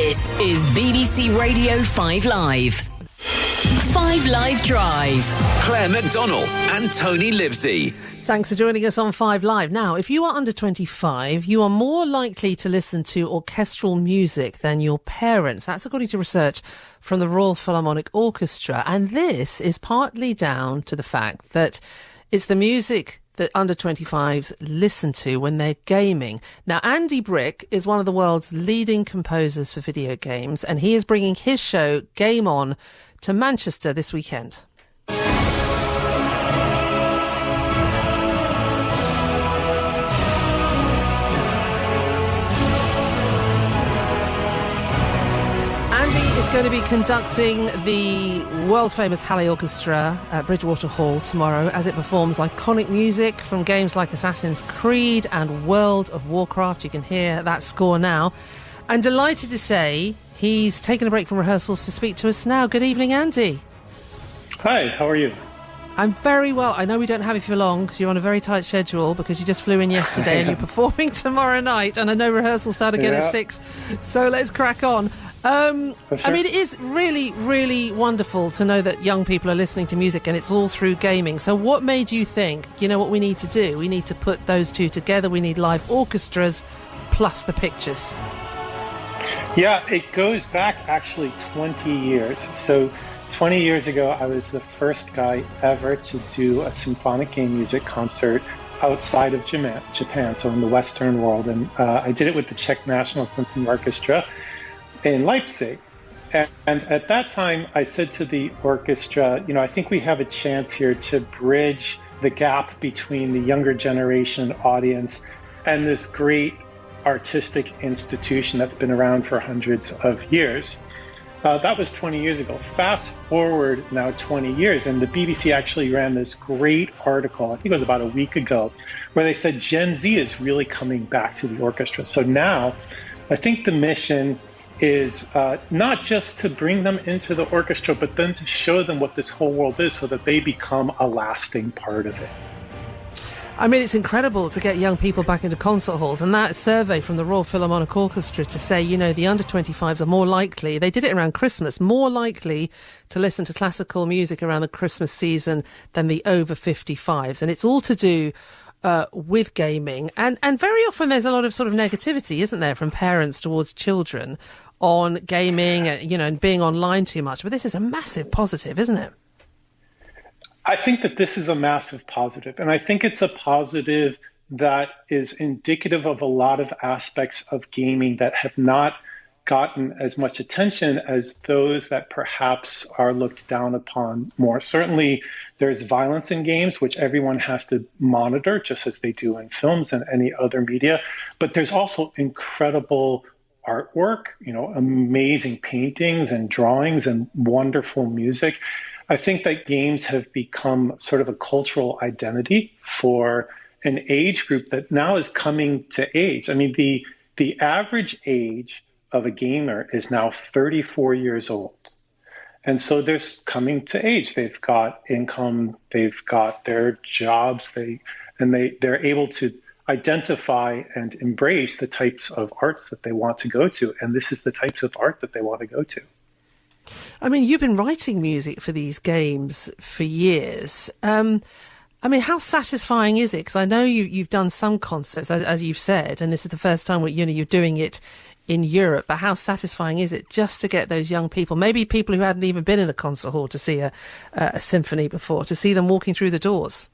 This is BBC Radio 5 Live. 5 Live Drive. Claire McDonnell and Tony Livesey. Thanks for joining us on 5 Live. Now, if you are under 25, you are more likely to listen to orchestral music than your parents. That's according to research from the Royal Philharmonic Orchestra. And this is partly down to the fact that it's the music that under 25s listen to when they're gaming. Now, Andy Brick is one of the world's leading composers for video games, and he is bringing his show Game On to Manchester this weekend. Going to be conducting the world-famous Halle Orchestra at Bridgewater Hall tomorrow as it performs iconic music from games like Assassin's Creed and World of Warcraft. You can hear that score now. I'm delighted to say he's taken a break from rehearsals to speak to us now. Good evening, Andy. Hi, how are you? I'm very well. I know we don't have you for long because you're on a very tight schedule because you just flew in yesterday and you're performing tomorrow night, and I know rehearsals start again at 6, so let's crack on. I mean, it is really, really wonderful to know that young people are listening to music and it's all through gaming. So what made you think, you know what we need to do? We need to put those two together. We need live orchestras plus the pictures. Yeah, it goes back actually 20 years. So 20 years ago, I was the first guy ever to do a symphonic game music concert outside of Japan, so in the Western world. And I did it with the Czech National Symphony Orchestra in Leipzig. And at that time, I said to the orchestra, I think we have a chance here to bridge the gap between the younger generation audience and this great artistic institution that's been around for hundreds of years. That was 20 years ago. Fast forward now 20 years, and the BBC actually ran this great article, I think it was about a week ago, where they said Gen Z is really coming back to the orchestra. So now I think the mission is not just to bring them into the orchestra, but then to show them what this whole world is so that they become a lasting part of it. I mean, it's incredible to get young people back into concert halls, and that survey from the Royal Philharmonic Orchestra to say, the under 25s are more likely, they did it around Christmas, more likely to listen to classical music around the Christmas season than the over 55s. And it's all to do with gaming. And very often there's a lot of sort of negativity, isn't there, from parents towards children on gaming, and being online too much. But this is a massive positive, isn't it? I think that this is a massive positive, and I think it's a positive that is indicative of a lot of aspects of gaming that have not gotten as much attention as those that perhaps are looked down upon more. Certainly, there's violence in games, which everyone has to monitor, just as they do in films and any other media. But there's also incredible artwork, amazing paintings and drawings and wonderful music. I think that games have become sort of a cultural identity for an age group that now is coming to age. I mean, the average age of a gamer is now 34 years old. And so they're coming to age. They've got income, they've got their jobs, they're able to identify and embrace the types of arts that they want to go to. And this is the types of art that they want to go to. I mean, you've been writing music for these games for years. I mean, how satisfying is it? Because I know you've done some concerts, as you've said, and this is the first time you're doing it in Europe. But how satisfying is it just to get those young people, maybe people who hadn't even been in a concert hall to see a symphony before, to see them walking through the doors?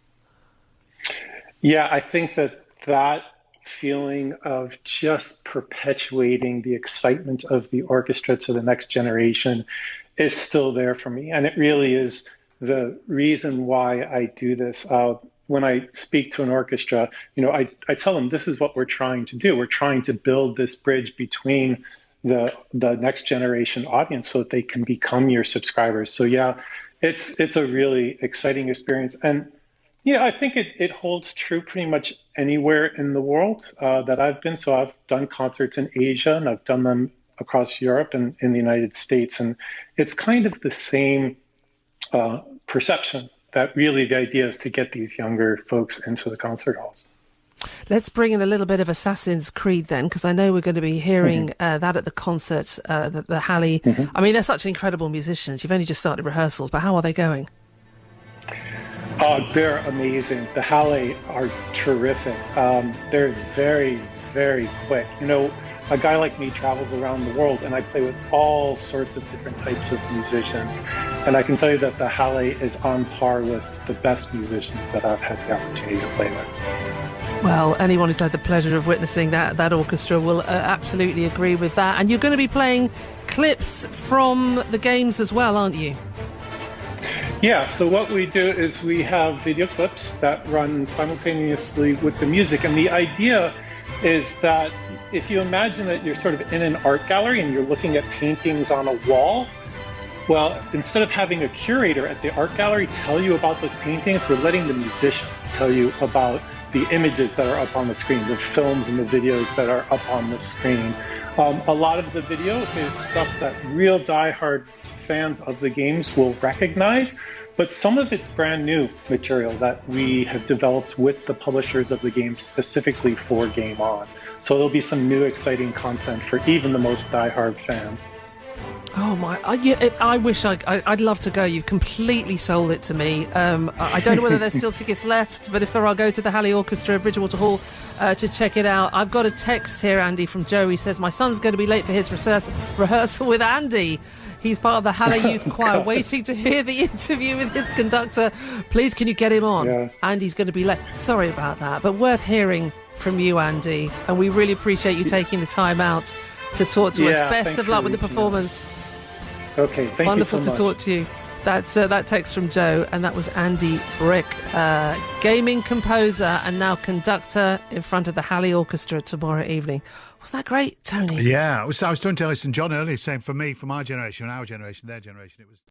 Yeah, I think that feeling of just perpetuating the excitement of the orchestra to the next generation is still there for me. And it really is the reason why I do this. When I speak to an orchestra, I tell them this is what we're trying to do. We're trying to build this bridge between the next generation audience so that they can become your subscribers. So yeah, it's a really exciting experience. And I think it holds true pretty much anywhere in the world that I've been. So I've done concerts in Asia and I've done them across Europe and in the United States. And it's kind of the same perception that really the idea is to get these younger folks into the concert halls. Let's bring in a little bit of Assassin's Creed then, because I know we're going to be hearing that at the concert, the Halley. I mean, they're such incredible musicians. You've only just started rehearsals, but how are they going? They're amazing. The Halley are terrific. They're very, very quick. You know, a guy like me travels around the world, and I play with all sorts of different types of musicians. And I can tell you that the Halley is on par with the best musicians that I've had the opportunity to play with. Well, anyone who's had the pleasure of witnessing that orchestra will absolutely agree with that. And you're going to be playing clips from the games as well, aren't you? Yeah, so what we do is we have video clips that run simultaneously with the music. And the idea is that if you imagine that you're sort of in an art gallery and you're looking at paintings on a wall, well, instead of having a curator at the art gallery tell you about those paintings, we're letting the musicians tell you about the images that are up on the screen, the films and the videos that are up on the screen. A lot of the video is stuff that real diehard fans of the games will recognize, but some of it's brand new material that we have developed with the publishers of the games specifically for Game On. So there'll be some new exciting content for even the most diehard fans. Oh my! I wish I'd love to go. You've completely sold it to me. I don't know whether there's still tickets left, but if there are, go to the Halley Orchestra at Bridgewater Hall to check it out. I've got a text here, Andy, from Joe. He says my son's going to be late for his rehearsal with Andy. He's part of the Halley Youth Choir, waiting to hear the interview with his conductor. Please, can you get him on? Yeah. Andy's going to be late. Sorry about that, but worth hearing from you, Andy. And we really appreciate you taking the time out to talk to us. Best of luck with the performance. Okay, thank Wonderful you so much. to talk to you. That's that text from Joe, and that was Andy Brick, gaming composer and now conductor in front of the Halley Orchestra tomorrow evening. Wasn't that great, Tony? Yeah, I was talking to Ellis and John earlier, saying for me, for my generation, our generation, their generation, it was...